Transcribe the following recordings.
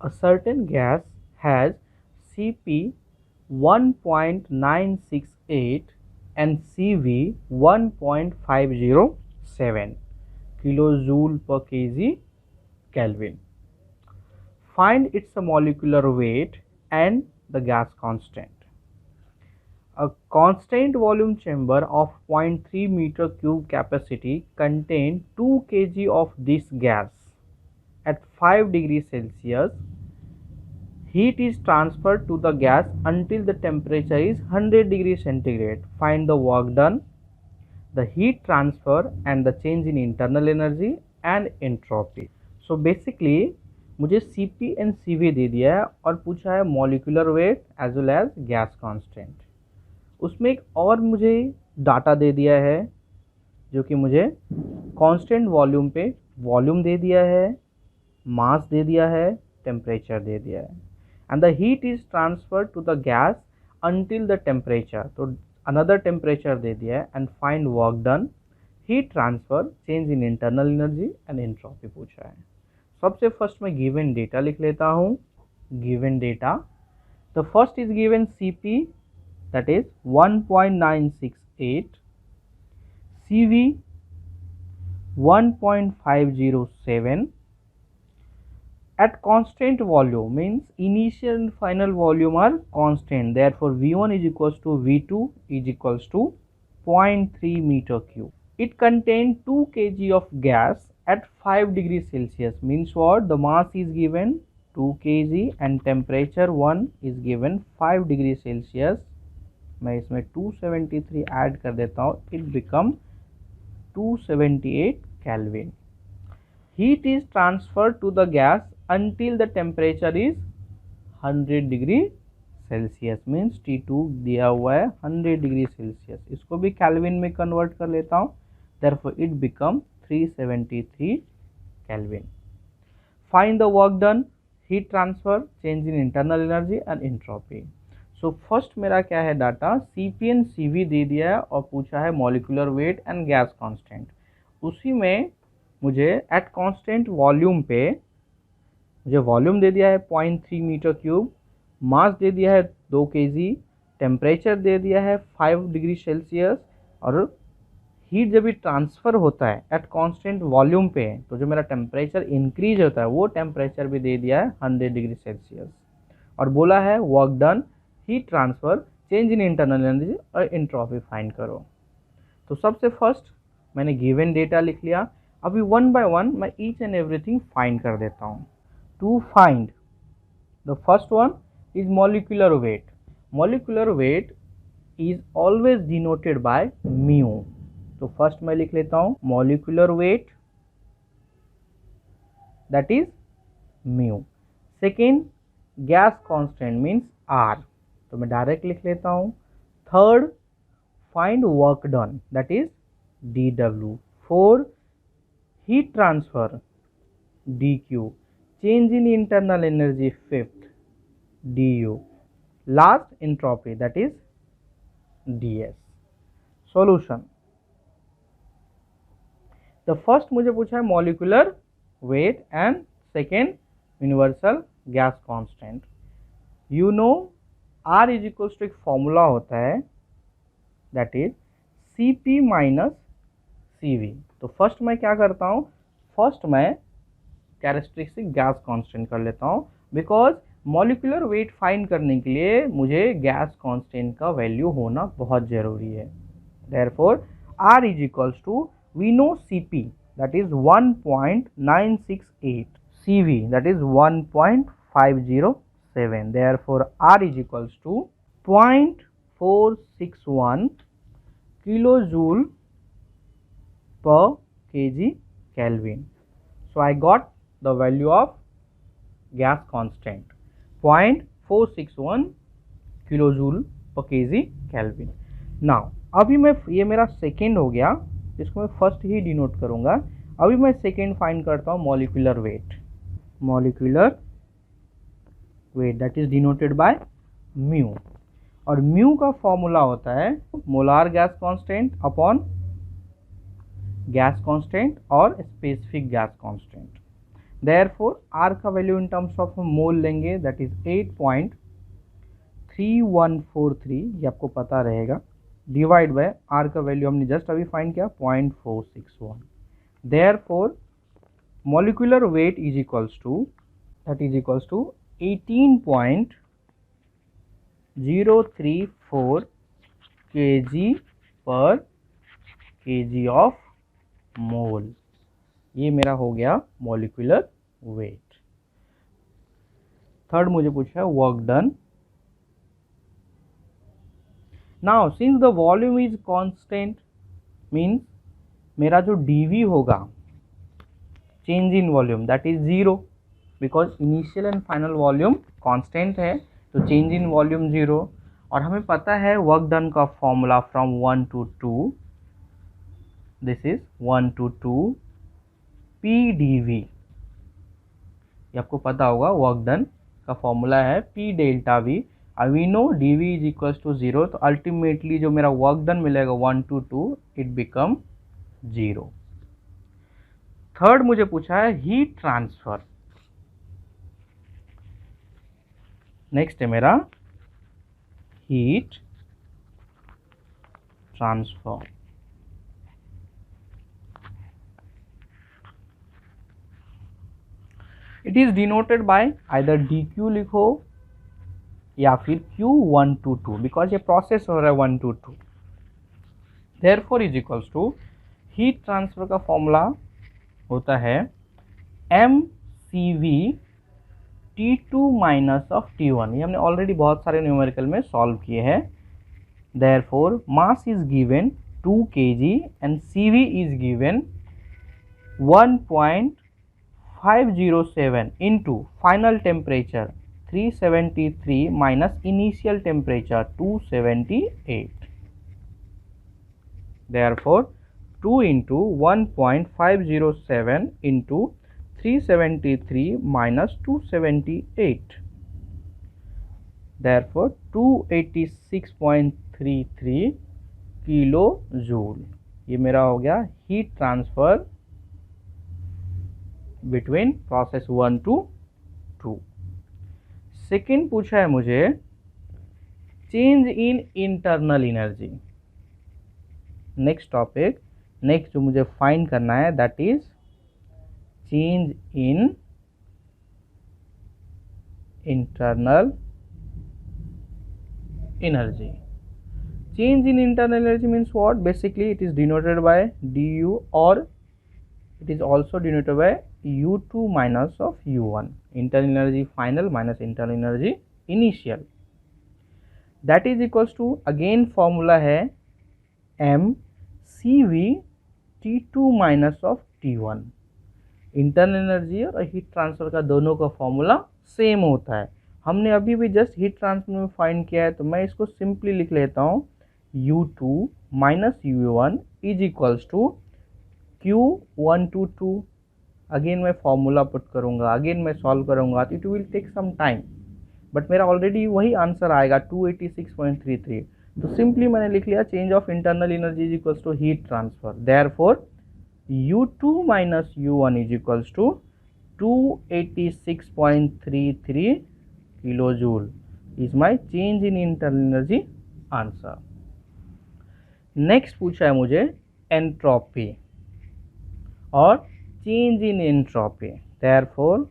A certain gas has Cp 1.968 and Cv 1.507 kilojoule per kg Kelvin. Find its molecular weight and the gas constant. A constant volume chamber of 0.3 meter cube capacity contains 2 kg of this gas. At 5 degrees Celsius, heat is transferred to the gas until the temperature is 100 degrees centigrade. Find the work done, the heat transfer and the change in internal energy and entropy. So basically मुझे Cp and Cv दे दिया है और पूछा है molecular weight as well as gas constant. उसमें एक और मुझे डाटा दे दिया है जो कि मुझे कांस्टेंट वॉल्यूम पे वॉल्यूम दे दिया है, मास दे दिया है, टेम्परेचर दे दिया है and the heat is transferred to the gas until the temperature, तो अनदर टेम्परेचर दे दिया है and find work done, heat transfer, change in internal energy and entropy पूछा है। सबसे फर्स्ट मैं गिवन डेटा लिख लेता हूँ। Given data, the first is given Cp that is 1.968, Cv 1.507 at constant volume, means initial and final volume are constant, therefore V1 is equals to V2 is equals to 0.3 meter cube. It contains 2 kg of gas at 5 degrees Celsius, means what, the mass is given 2 kg and temperature 1 is given 5 degrees Celsius। मैं इसमें 273 add कर देता हूँ, it become 278 kelvin. Heat is transferred to the gas until the temperature is 100 degree Celsius, means T2 दिया हुआ है 100 degree Celsius, इसको भी केल्विन में कन्वर्ट कर लेता हूँ, therefore it become 373 kelvin. Find the work done, heat transfer, change in internal energy and entropy. So first मेरा क्या है डाटा, Cp एंड Cv दे दिया है और पूछा है molecular weight and gas constant. उसी में मुझे एट कांस्टेंट वॉल्यूम पे मुझे वॉल्यूम दे दिया है 0.3 मीटर क्यूब, मास दे दिया है 2 kg, टेम्परेचर दे दिया है 5 डिग्री सेल्सियस और हीट जब भी ट्रांसफ़र होता है एट कांस्टेंट वॉल्यूम पे तो जो मेरा टेम्परेचर इंक्रीज होता है वो टेम्परेचर भी दे दिया है 100 डिग्री सेल्सियस और बोला है work done, heat transfer, change in internal energy और एंट्रोपी फाइंड करो। तो सबसे फर्स्ट मैंने गिवन डेटा लिख लिया, अभी वन बाय वन मैं ईच एंड एवरीथिंग फाइंड कर देता हूँ। To find the first one is molecular weight. Molecular weight is always denoted by mu, तो फर्स्ट मैं लिख लेता हूँ molecular weight that is mu. Second gas constant means R, तो मैं डायरेक्ट लिख लेता हूँ। Third find work done that is DW। Four heat transfer DQ, change in internal energy fifth DU, last entropy that is DS। Solution, the first मुझे पूछा है molecular weight and second universal gas constant. You know R is equals to एक formula होता है that is Cp minus Cv। तो first मैं क्या करता हूँ, फर्स्ट मैं कैरेक्टरिस्टिक गैस कांस्टेंट कर लेता हूँ बिकॉज मॉलिक्यूलर वेट फाइंड करने के लिए मुझे गैस कांस्टेंट का वैल्यू होना बहुत ज़रूरी है। Therefore R is equals to, we know Cp that is 1.968, Cv that is 1.507, therefore R is equals to 0.461 kilojoule per kg Kelvin. So I got the value of gas constant 0.461 kilojoule per kg Kelvin. Now अभी मैं ये मेरा second हो गया, इसको मैं first ही denote करूंगा। अभी मैं सेकेंड फाइंड करता हूँ molecular weight. Molecular weight that is denoted by mu, और म्यू का फॉर्मूला होता है molar gas constant upon gas constant और specific gas constant. Therefore R का value in terms of mole लेंगे, दैट इज 8.3143, ये आपको पता रहेगा, डिवाइड बाय R का वैल्यू हमने जस्ट अभी फाइंड किया 0.461. Therefore molecular weight is equals to 18.034 kg per kg of mole. ये मेरा हो गया molecular weight. थर्ड मुझे पूछा है work done. Now since the volume is constant means मेरा जो dV होगा, change in volume, that is 0, because initial and final volume constant है, तो चेंज इन वॉल्यूम 0. और हमें पता है वर्क डन का formula from 1 to 2, this is 1 to 2 PdV. ये आपको पता होगा, वर्क डन का फॉर्मूला है P delta V. We know dV is equal to 0, तो अल्टीमेटली जो मेरा वर्क डन मिलेगा 1 to 2, इट बिकम 0. थर्ड मुझे पूछा है हीट ट्रांसफर. नेक्स्ट है मेरा heat transfer. It is denoted bye either dq लिखो या फिर q1 to 2, बिकॉज ये प्रोसेस हो रहा है 1 to 2. Therefore is equals to heat transfer का फॉर्मूला होता है mCV T2 minus of T1. ये हमने ऑलरेडी बहुत सारे न्यूमेरिकल में सॉल्व किए हैं. Therefore mass is given 2 kg and CV is given 1.507 into final temperature 373 minus initial temperature 278. Therefore 2 into 1.507 into 373 minus 278. Therefore 286.33 kilo joule. ये मेरा हो गया heat transfer between process 1 to 2. Second पूछा है मुझे change in internal energy. Next topic, next जो मुझे find करना है that is change in internal energy. Change in internal energy means what? Basically it is denoted bye du और it is also denoted by U2 minus of U1. Internal energy final minus internal energy initial. That is equals to again formula है mCV T2 minus of T1. Internal energy और heat transfer का दोनों का formula same होता है. हमने अभी भी जस्ट हीट ट्रांसफर में फाइंड किया है, तो मैं इसको सिंपली लिख लेता हूँ U2 minus U1 is equals to Q1 to 2. Again मैं फॉर्मूला पुट करूंगा, अगेन मैं सॉल्व करूंगा, तो it will take some time, but मेरा ऑलरेडी वही आंसर आएगा 286.33. तो सिंपली मैंने लिख लिया change of internal energy is equals to heat transfer. Therefore U2 minus U1 is equals to 286.33 kilojoule is my change in internal energy answer. Next पूछा है मुझे एंट्रोपी और change in entropy. Therefore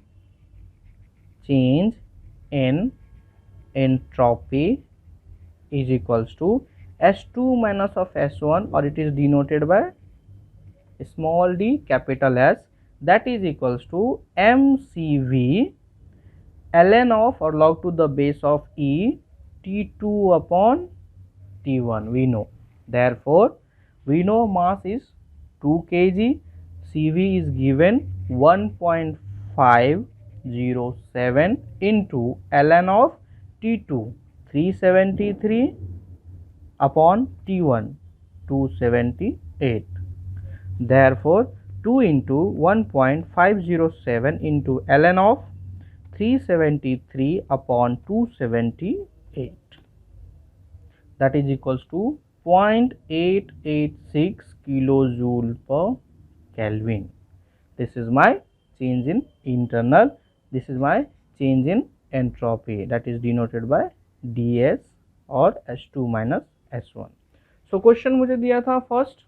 change in entropy is equals to S2 minus of S1 or it is denoted by small d capital S, that is equals to mCV ln of or log to the base of E T2 upon T1 we know. Therefore we know mass is 2 kg, CV is given 1.507 into ln of T2 373 upon T1 278. Therefore 2 into 1.507 into ln of 373 upon 278, that is equals to 0.886 kilojoule per Kelvin. This is my change in internal, this is my change in entropy, that is denoted by ds or H2 minus S1. So question मुझे दिया था first,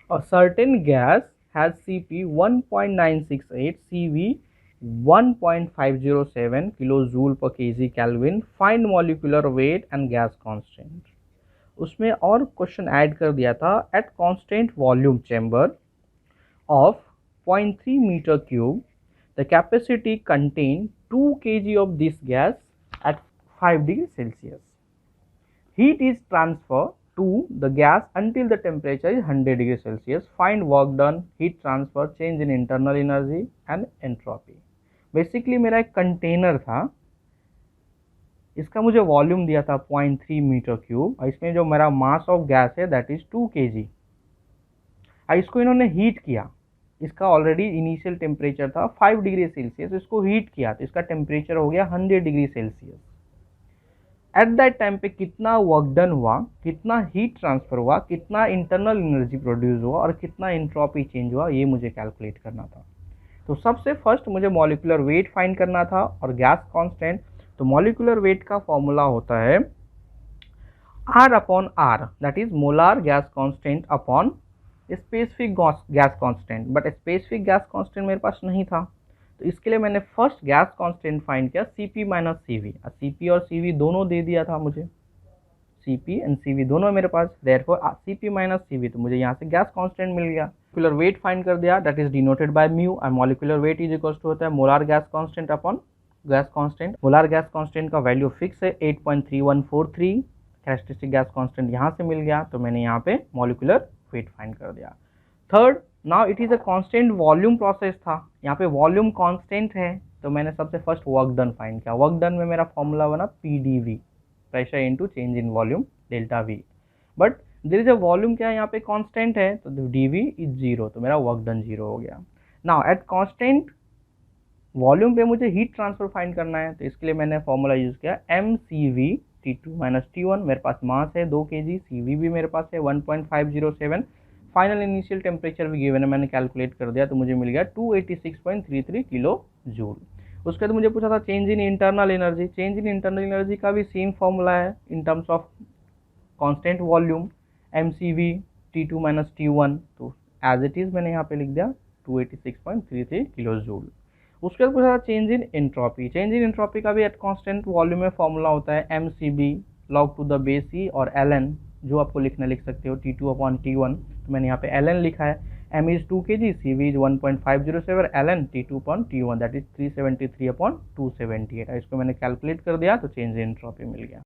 a certain gas has Cp 1.968, Cv 1.507 kilojoule per kg Kelvin, find molecular weight and gas constant. उसमें और question add कर दिया था, at constant volume chamber of 0.3 metre cube the capacity contain 2 kg of this gas at 5 degrees Celsius. Heat is transferred to the gas until the temperature is 100 degrees Celsius. Find work done, heat transfer, change in internal energy and entropy. Basically मेरा एक container था, इसका मुझे volume दिया था 0.3 metre cube और इसमें जो मेरा मास ऑफ गैस है दैट इज 2 kg। इसको इन्होंने हीट किया, इसका ऑलरेडी इनिशियल टेम्परेचर था 5 डिग्री सेल्सियस, इसको हीट किया तो इसका टेम्परेचर हो गया 100 degree Celsius. At that time पे कितना वर्क डन हुआ, कितना हीट ट्रांसफर हुआ, कितना इंटरनल एनर्जी प्रोड्यूस हुआ और कितना एंट्रोपी चेंज हुआ, ये मुझे कैलकुलेट करना था। तो सबसे फर्स्ट मुझे मॉलिक्यूलर वेट फाइंड करना था और गैस कांस्टेंट। तो मॉलिक्यूलर वेट का फॉर्मूला होता है R upon R, that is molar gas constant upon specific gas constant, but specific gas constant मेरे पास नहीं था, तो इसके लिए मैंने फर्स्ट गैस कांस्टेंट फाइंड किया Cp माइनस Cv। Cp और Cv दोनों दे दिया था मुझे, Cp एंड Cv दोनों मेरे पास, देयरफॉर Cp माइनस Cv, तो मुझे यहाँ से गैस कांस्टेंट मिल गया। मॉलिक्यूलर वेट फाइंड कर दिया, that is denoted by mu, और molecular weight is equal to होता है molar gas constant upon gas constant. Molar gas constant का वैल्यू फिक्स है 8.3143, कैरेक्टरिस्टिक गैस कांस्टेंट यहाँ से मिल गया, तो मैंने यहाँ पे मॉलिक्यूलर वेट फाइंड कर दिया। Third, now it is a constant volume process था, यहाँ पे वॉल्यूम कांस्टेंट है, तो मैंने सबसे फर्स्ट वर्क डन फाइंड किया। वर्क डन में मेरा फॉर्मूला बना PdV, pressure into change in volume delta V, but there is a volume क्या है यहाँ पे कांस्टेंट है, तो dV इज 0, तो मेरा वर्क डन 0 हो गया। नाउ एट कांस्टेंट वॉल्यूम पे मुझे हीट ट्रांसफर फाइंड करना है, तो इसके लिए मैंने फॉर्मूला यूज किया mCv T2 माइनस T1। मेरे पास मास है 2 kg, Cv भी मेरे पास है 1.507, फाइनल इनिशियल टेम्परेचर भी गिवन है, मैंने कैलकुलेट कर दिया, तो मुझे मिल गया 286.33 किलो जूल। उसके बाद मुझे पूछा था change in internal energy. Change in internal energy का भी सेम फॉर्मूला है इन terms of constant volume mCv T2 minus T1, तो एज इट इज मैंने यहाँ पे लिख दिया 286.33 किलो जूल। उसके बाद पूछा था change in entropy. Change in entropy का भी एट कांस्टेंट वॉल्यूम में फॉर्मूला होता है mCb log to the base e और ln, जो आपको लिखना लिख सकते हो T2 अपॉन T1, तो मैंने यहाँ पे ln लिखा है। m is 2 kg, Cv is 1.507, ln T2 upon T1 that is 373 upon 278। इसको मैंने कैलकुलेट कर दिया, तो चेंज इन एंट्रोपी मिल गया।